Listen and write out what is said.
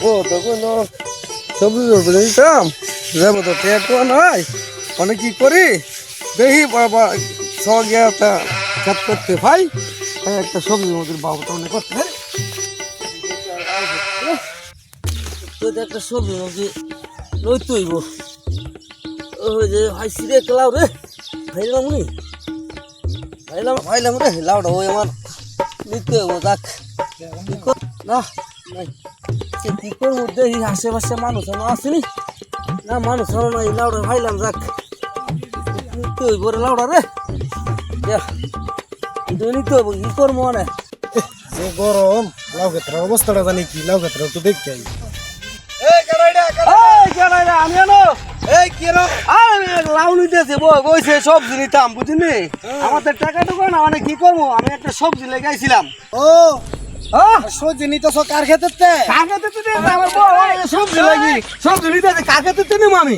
ও তো কোনো সবজি বলে দিতাম যাবো তো টেটো নয় অনেক কি করি দেখি বাবা সঙ্গে একটা কাজ করতে ভাই একটা সবজির মধ্যে বাবুটা অনেক করতে একটা সবজির মধ্যে রই তৈব ওই যে ভাই সিরে লাউ রে ভাইলাম নি ভাইলাম রে লাউটা ওই আমার নিতে হবো দেখ না কি করবো দেখি আশেপাশে মানুষ আসেনি না মানুষ হলো না এই লাউটা ভাইলাম যাক নিতে হইব রে লাউটা রে নিতে হইব কি করবো মানে যে গরম লাউ ক্ষেত্রে অবস্থাটা জানি কি লাউ ক্ষেত্রে তো দেখতে আই আমি আনো লাউ নিতেছে বইছে সবজি নিতাম বুঝলি আমাদের টাকা টুকু না মানে কি করবো আমি একটা সবজি লেগাইছিলাম ও সবজি নিতেছ কার ক্ষেত্রে সবজি লাগি সবজি নিতেছে কাকে তো নেবো আমি